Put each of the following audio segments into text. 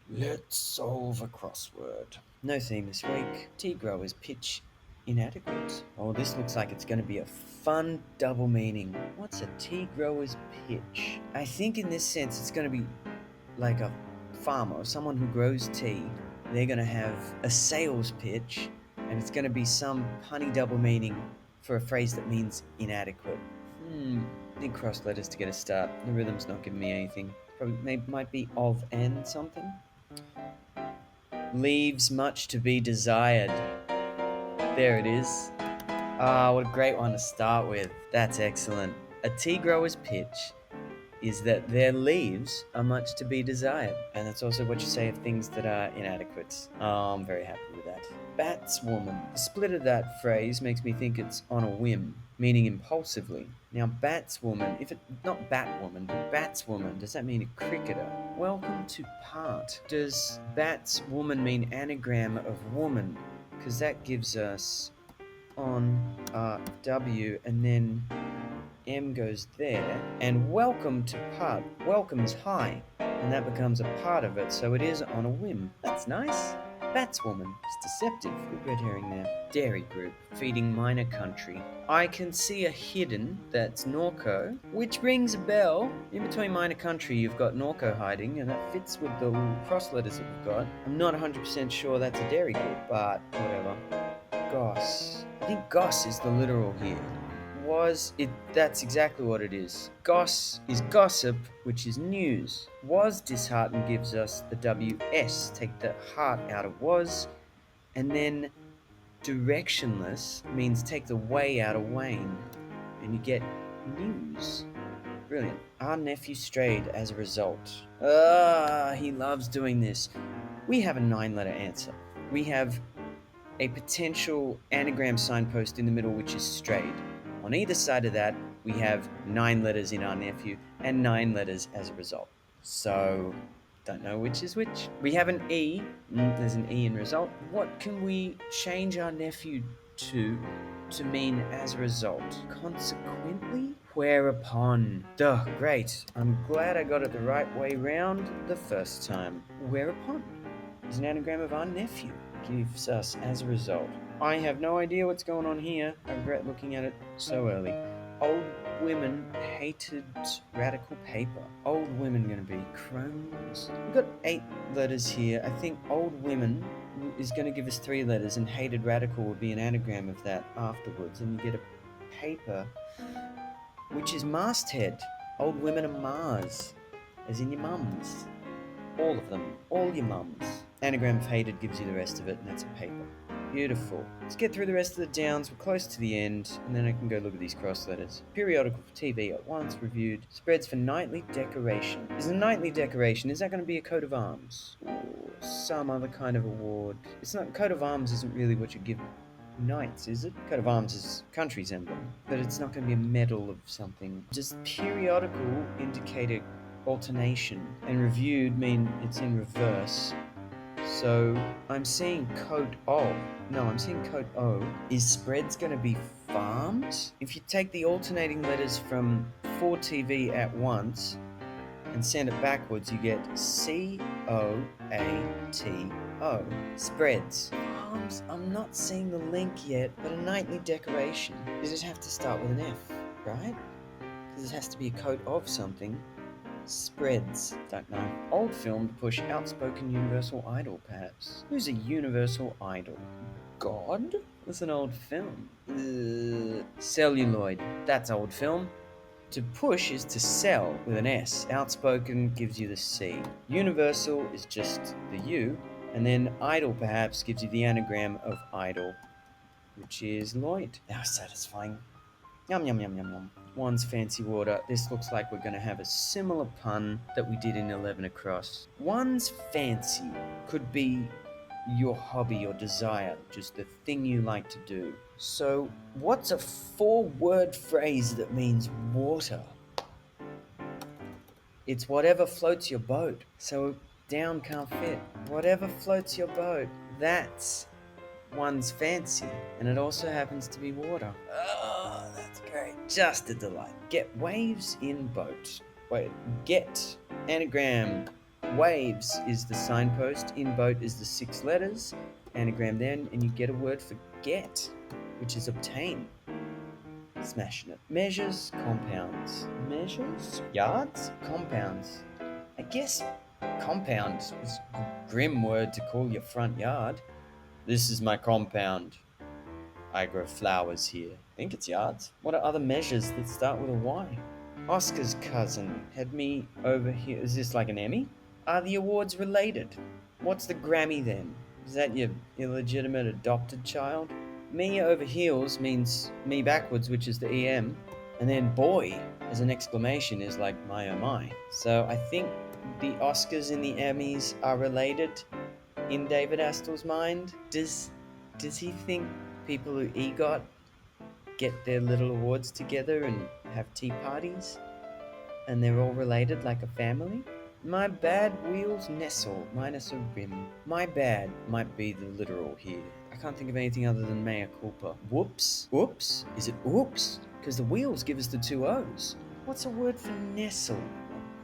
Let's solve a crossword. No theme this week. Tea growers pitch inadequate. Oh, this looks like it's going to be a fun double meaning. What's a tea grower's pitch? I think in this sense it's going to be like a farmer, someone who grows tea. They're going to have a sales pitch, and it's going to be some punny double meaning for a phrase that means inadequate. Need cross letters to get a start. The rhythm's not giving me anything. Probably might be of and something. Leaves much to be desired. There it is. Ah, what a great one to start with. That's excellent. A tea grower's pitch is that their leaves are much to be desired. And that's also what you say of things that are inadequate. Oh, I'm very happy with that. Batswoman. The split of that phrase makes me think it's on a whim, meaning impulsively. Now, batswoman, if it, not batwoman, but batswoman, does that mean a cricketer? Welcome to part. Does batswoman mean anagram of woman? Because that gives us on W and then M goes there, and welcome to part. Welcome is high, and that becomes a part of it, so it is on a whim. That's nice. Batswoman. It's deceptive. Good red herring there. Dairy group. Feeding minor country. I can see a hidden, that's Norco, which rings a bell. In between minor country, you've got Norco hiding, and that fits with the little cross letters that we've got. I'm not 100% sure that's a dairy group, but whatever. Goss. I think goss is the literal here. That's exactly what it is. Goss is gossip, which is news. Was disheartened gives us the WS, take the heart out of was, and then directionless means take the way out of Wayne, and you get news. Brilliant. Our nephew strayed as a result. He loves doing this. We have a 9-letter answer. We have a potential anagram signpost in the middle, which is strayed. On either side of that, we have 9 letters in our nephew and 9 letters as a result. So, don't know which is which. We have an E. There's an E in result. What can we change our nephew to mean as a result? Consequently? Whereupon. Duh, great. I'm glad I got it the right way round the first time. Whereupon is an anagram of our nephew. Gives us as a result. I have no idea what's going on here. I regret looking at it so early. Old women hated radical paper. Old women gonna be crones. We've got 8 letters here. I think old women is gonna give us 3 letters, and hated radical will be an anagram of that afterwards, and you get a paper, which is masthead. Old women are Mars, as in your mums. All of them. All your mums. Anagram of hated gives you the rest of it, and that's a paper. Beautiful. Let's get through the rest of the downs. We're close to the end, and then I can go look at these cross letters. Periodical for TV at once reviewed. Spreads for nightly decoration. Is a nightly decoration, is that going to be a coat of arms? Or some other kind of award? It's not, coat of arms isn't really what you give knights, is it? Coat of arms is country's emblem, but it's not going to be a medal of something. Does periodical indicate a alternation, and reviewed mean it's in reverse? So I'm seeing coat O. No, I'm seeing coat O. Is spreads going to be farmed? If you take the alternating letters from for TV at once and send it backwards, you get COATO. Spreads. Farms, I'm not seeing the link yet, but a nightly decoration. Does it have to start with an F, right? Because it has to be a coat of something. Spreads. Don't know. Old film to push outspoken universal idol, perhaps. Who's a universal idol? God? That's an old film. Celluloid. That's old film. To push is to sell with an S. Outspoken gives you the C. Universal is just the U. And then idol perhaps gives you the anagram of idol, which is Lloyd. How satisfying. Yum, yum, yum, yum, yum. One's fancy water. This looks like we're going to have a similar pun that we did in 11 across. One's fancy could be your hobby, your desire, just the thing you like to do. So, what's a 4-word phrase that means water? It's whatever floats your boat. So, down can't fit. Whatever floats your boat. That's one's fancy, and it also happens to be water. Oh, that's great. Just a delight. Get waves in boat. Wait, get anagram Waves is the signpost. In boat is the 6 letters. Anagram then, and you get a word for get, which is obtain. Smashing it. Measures, compounds. Measures? Yards? Compounds. I guess compound is a grim word to call your front yard. This is my compound. I grow flowers here. I think it's yards. What are other measures that start with a Y? Oscar's cousin had me over here. Is this like an Emmy? Are the awards related? What's the Grammy then? Is that your illegitimate adopted child? Me over heels means me backwards, which is the EM. And then boy as an exclamation is like my oh my. So I think the Oscars and the Emmys are related in David Astel's mind. Does he think people who EGOT get their little awards together and have tea parties? And they're all related like a family? My bad wheels nestle minus a rim. My bad might be the literal here. I can't think of anything other than mea culpa. Whoops? Oops? Is it oops? Because the wheels give us the 2 O's. What's a word for nestle?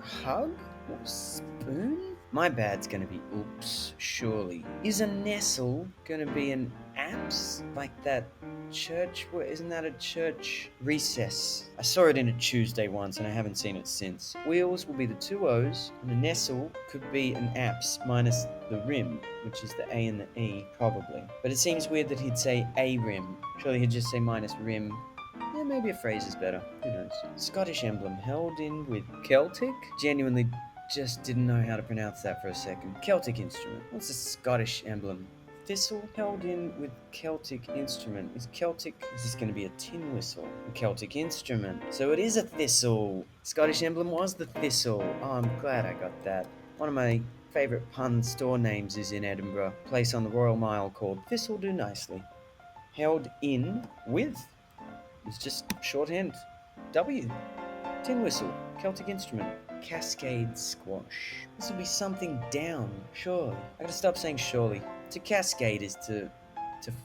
Hug? Or spoon? My bad's gonna be oops, surely. Is a nestle gonna be an apse? Like that church? Isn't that a church recess? I saw it in a Tuesday once and I haven't seen it since. Wheels will be the 2 O's, and the nestle could be an apse minus the rim, which is the A and the E, probably. But it seems weird that he'd say a rim. Surely he'd just say minus rim. Yeah, maybe a phrase is better. Who knows? Scottish emblem held in with Celtic? Genuinely just didn't know how to pronounce that for a second. Celtic instrument. What's a Scottish emblem? Thistle held in with Celtic instrument. Is this going to be a tin whistle? A Celtic instrument. So it is a thistle. Scottish emblem was the thistle. Oh, I'm glad I got that. One of my favourite pun store names is in Edinburgh. A place on the Royal Mile called Thistle Do Nicely. Held in with. It's just shorthand. W. Tin whistle. Celtic instrument. Cascade squash. This will be something down, surely. I gotta stop saying surely. To cascade is to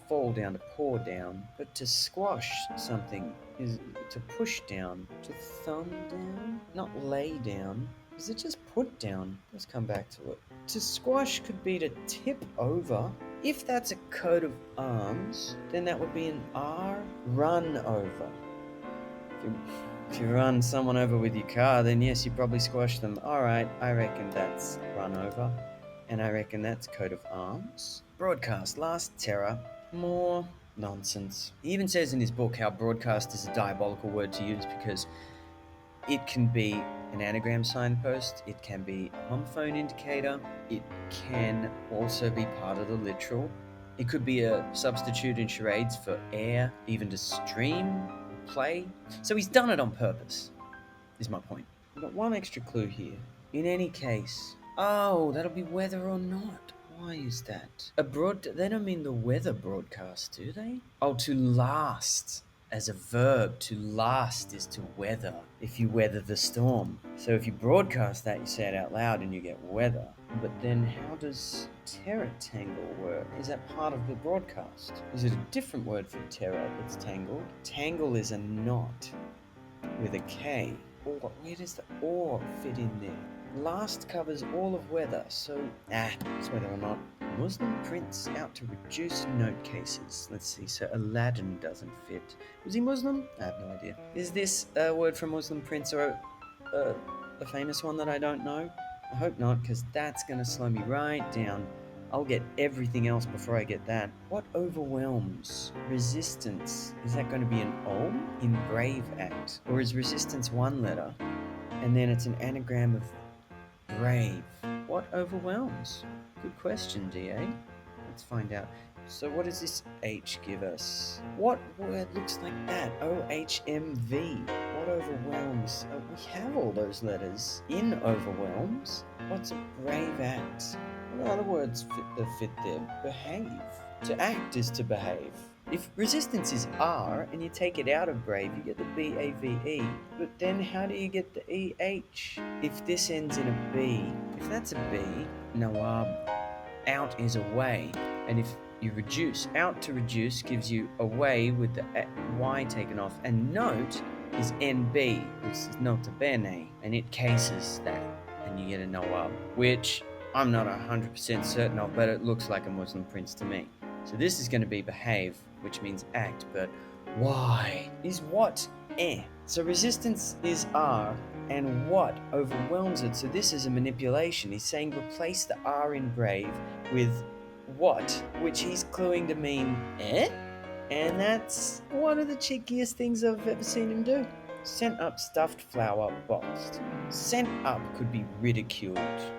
fall down, to pour down. But to squash something is to push down. To thumb down? Not lay down. Is it just put down? Let's come back to it. To squash could be to tip over. If that's a coat of arms, then that would be an R. Run over. If you run someone over with your car, then yes, you probably squash them. Alright, I reckon that's run over. And I reckon that's coat of arms. Broadcast, last terror. More nonsense. He even says in his book how broadcast is a diabolical word to use because it can be an anagram signpost, it can be a homophone indicator, it can also be part of the literal. It could be a substitute in charades for air, even to stream, play. So he's done it on purpose, is my point. I've got one extra clue here. In any case, oh, that'll be whether or not. Why is that? They don't mean the weather broadcast, do they? Oh, to last. As a verb, to last is to weather, if you weather the storm. So if you broadcast that, you say it out loud and you get weather. But then how does terror tangle work? Is that part of the broadcast? Is it a different word for terror that's tangled? Tangle is a knot with a K. Or, where does the or fit in there? Last covers all of weather, so it's whether or not. Muslim prince out to reduce note cases. Let's see, so Aladdin doesn't fit. Was he Muslim? I have no idea. Is this a word from Muslim prince or a famous one that I don't know? I hope not, because that's going to slow me right down. I'll get everything else before I get that. What overwhelms? Resistance. Is that going to be an O in brave act? Or is resistance one letter, and then it's an anagram of brave? What overwhelms? Good question, DA. Let's find out. So what does this H give us? What word looks like that? OHMV. What overwhelms? We have all those letters in overwhelms. What's a brave act? What other words fit there? Behave. To act is to behave. If resistance is R and you take it out of brave, you get the BAVE. But then how do you get the EH? If this ends in a B, if that's a B, Nawab, out is away. And if you reduce, out to reduce gives you away with the Y taken off. And note is NB, which is nota bene, and it cases that. And and you get a Nawab, which I'm not 100% certain of, but it looks like a Muslim prince to me. So this is going to be behave, which means act, but why is what? So resistance is R, and what overwhelms it. So this is a manipulation. He's saying replace the R in brave with what, which he's cluing to mean and that's one of the cheekiest things I've ever seen him do. Sent up stuffed flower, boxed. Sent up could be ridiculed.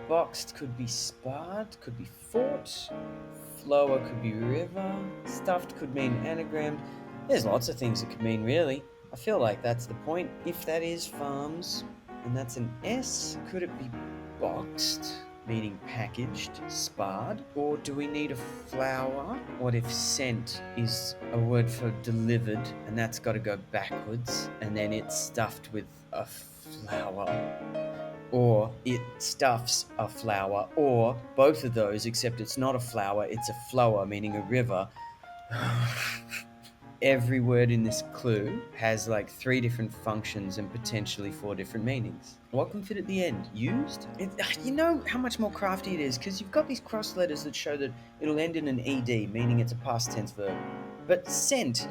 Boxed could be sparred, could be fought. Flower could be river. Stuffed could mean anagrammed. There's lots of things it could mean, really. I feel like that's the point. If that is farms, and that's an S, could it be boxed, meaning packaged, sparred? Or do we need a flower? What if sent is a word for delivered, and that's got to go backwards, and then it's stuffed with a flower? Or it stuffs a flower, or both of those, except it's not a flower, it's a flower, meaning a river. Every word in this clue has like 3 different functions and potentially 4 different meanings. What can fit at the end? Used? You know how much more crafty it is because you've got these cross letters that show that it'll end in an ed, meaning it's a past tense verb. But sent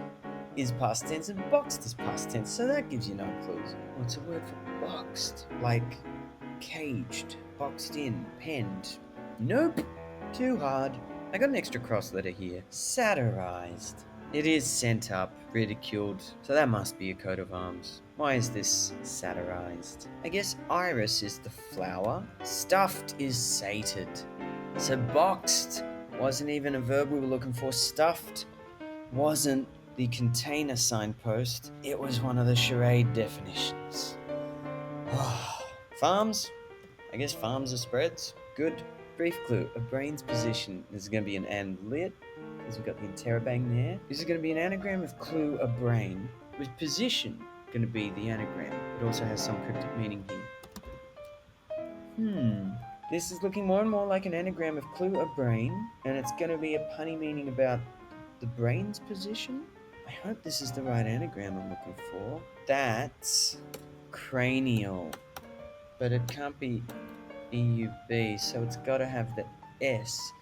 is past tense and boxed is past tense, so that gives you no clues. What's a word for boxed? Like caged, boxed in, penned. Nope, too hard. I got an extra cross letter here. Satirized. It is sent up, ridiculed, so that must be a coat of arms. Why is this satirized? I guess iris is the flower, stuffed is sated. So boxed wasn't even a verb we were looking for, stuffed wasn't the container signpost, it was one of the charade definitions. Farms? I guess farms are spreads. Good. Brief clue, a brain's position. This is going to be an and lit, because we've got the interrobang there. This is going to be an anagram of clue, a brain, with position going to be the anagram. It also has some cryptic meaning here. This is looking more and more like an anagram of clue, a brain, and it's going to be a punny meaning about the brain's position. I hope this is the right anagram I'm looking for. That's cranial, but it can't be EUB, so it's got to have the S.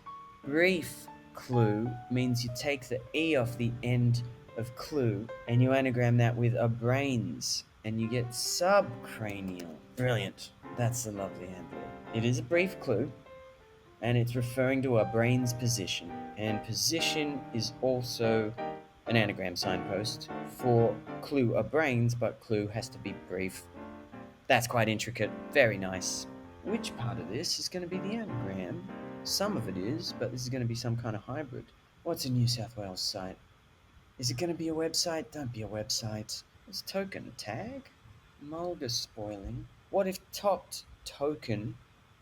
Brief clue means you take the E off the end of clue and you anagram that with a brains and you get subcranial. Brilliant. That's the lovely handle. It is a brief clue and it's referring to a brain's position, and position is also an anagram signpost for clue, a brains, but clue has to be brief. That's quite intricate. Very nice. Which part of this is going to be the anagram? Some of it is, but this is going to be some kind of hybrid. What's a New South Wales site? Is it going to be a website? Don't be a website. Is token a tag? Mulga spoiling. What if topped token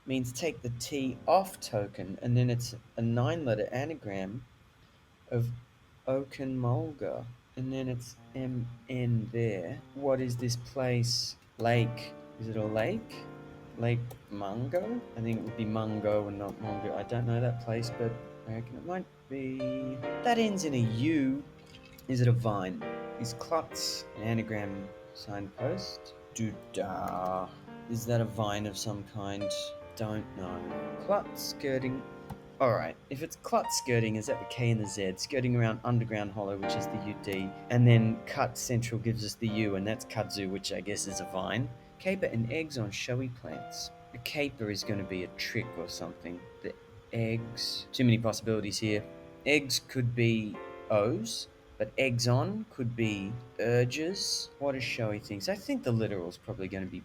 means take the T off token, and then it's a 9-letter anagram of Oaken Mulga, and then it's MN there. What is this place? Lake. Is it a lake? Lake Mungo? I think it would be Mungo and not Mungo. I don't know that place, but I reckon it might be. That ends in a U. Is it a vine? Is klutz an anagram signpost? Doodah. Is that a vine of some kind? Don't know. Klutz skirting. Alright, if it's klutz skirting, is that the K and the Z? Skirting around Underground Hollow, which is the UD. And then cut central gives us the U, and that's kudzu, which I guess is a vine. Caper and eggs on showy plants. A caper is going to be a trick or something. The eggs. Too many possibilities here. Eggs could be O's, but eggs on could be urges. What are showy things? I think the literal is probably going to be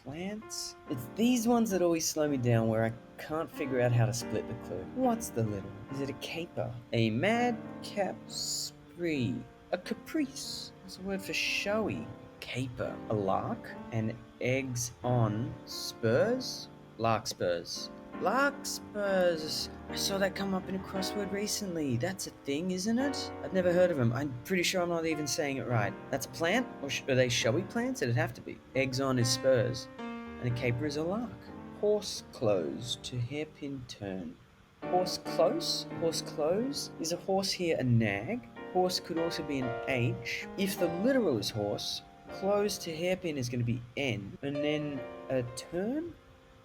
plants. It's these ones that always slow me down where I can't figure out how to split the clue. What's the literal? Is it a caper? A madcap spree. A caprice. What's the word for showy? Caper. A lark. And eggs on spurs? Larkspurs. Larkspurs. I saw that come up in a crossword recently. That's a thing, isn't it? I've never heard of them. I'm pretty sure I'm not even saying it right. That's a plant? Or are they showy plants? It'd have to be. Eggs on is spurs. And a caper is a lark. Horse close to hairpin turn. Horse close? Horse close? Is a horse here a nag? Horse could also be an H. If the literal is horse, close to hairpin is going to be N. And then a turn?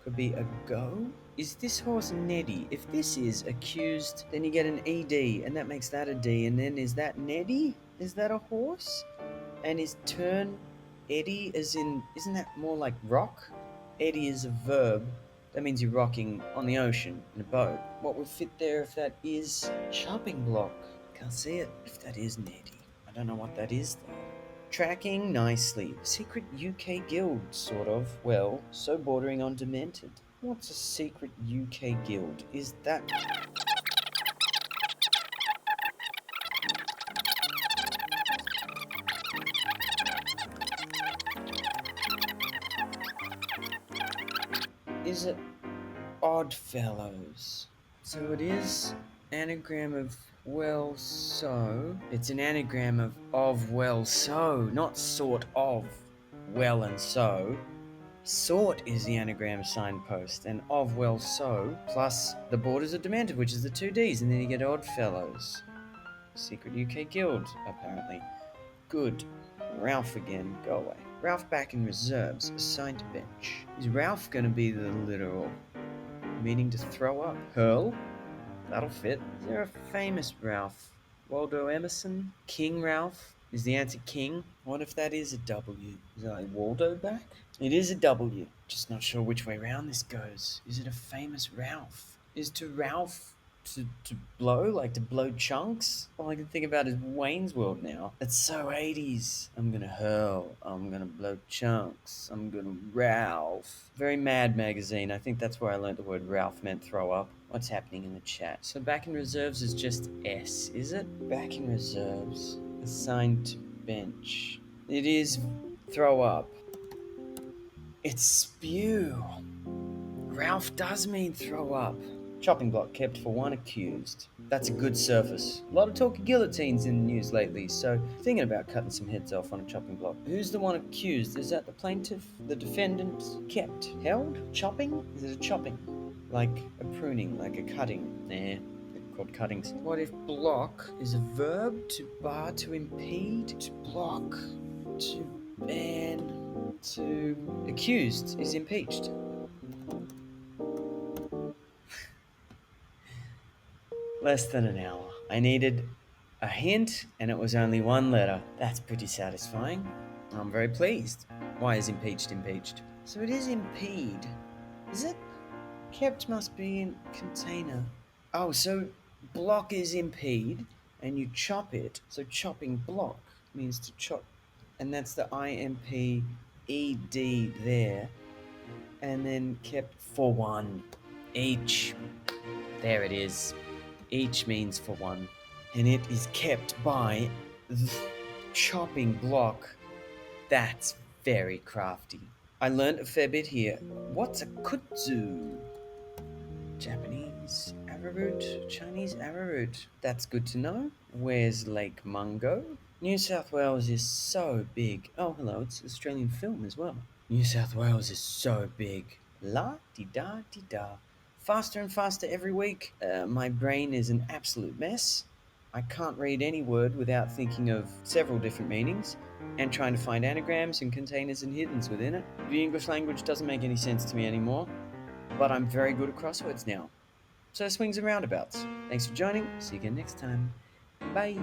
Could be a go. Is this horse Neddy? If this is accused, then you get an ED, and that makes that a D. And then is that Neddy? Is that a horse? And is turn eddy as in, isn't that more like rock? Eddy is a verb. That means you're rocking on the ocean in a boat. What would fit there if that is chopping block? Can't see it if that is Neddy. I don't know what that is though. Tracking nicely. Secret UK guild, sort of. Well, so bordering on demented. What's a secret UK guild? Is that... Is it Oddfellows? So it is anagram of well so. It's an anagram of well so, not sort of well and so. Sort is the anagram signpost, and of well so, plus the borders of demented, which is the two Ds, and then you get Oddfellows. Secret UK Guild, apparently. Good. Ralph again, go away. Ralph back in reserves, assigned to bench. Is Ralph gonna be the literal? Meaning to throw up? Hurl? That'll fit. Is there a famous Ralph? Waldo Emerson? King Ralph? Is the answer King? What if that is a W? Is that like Waldo back? It is a W. Just not sure which way round this goes. Is it a famous Ralph? Is to Ralph to blow? Like to blow chunks? All I can think about is Wayne's World now. It's so 80s. I'm gonna hurl. I'm gonna blow chunks. I'm gonna Ralph. Very Mad magazine. I think that's where I learned the word Ralph meant throw up. What's happening in the chat? So back in reserves is just S, is it? Back in reserves. Assigned to bench. It is throw up. It's spew. Ralph does mean throw up. Chopping block kept for one accused. That's a good surface. A lot of talk of guillotines in the news lately, so thinking about cutting some heads off on a chopping block. Who's the one accused? Is that the plaintiff? The defendant kept? Held? Chopping? Is it a chopping? Like a pruning, like a cutting? Nah, they're called cuttings. What if block is a verb? To bar, to impede, to block, to ban, to... Accused is impeached. Less than an hour. I needed a hint, and it was only one letter. That's pretty satisfying. I'm very pleased. Why is impeached impeached? So it is impede. Is it? Kept must be in container. Oh, so block is impede, and you chop it. So chopping block means to chop, and that's the IMP ED there. And then kept for one. Each. There it is. Each means for one, and it is kept by the chopping block. That's very crafty. I learned a fair bit here. What's a kudzu? Japanese arrowroot, Chinese arrowroot. That's good to know. Where's Lake Mungo? New South Wales is so big. Oh, hello, it's Australian film as well. New South Wales is so big. La-di-da-di-da. Faster and faster every week. My brain is an absolute mess. I can't read any word without thinking of several different meanings and trying to find anagrams and containers and hiddens within it. The English language doesn't make any sense to me anymore, but I'm very good at crosswords now. So swings and roundabouts. Thanks for joining. See you again next time. Bye.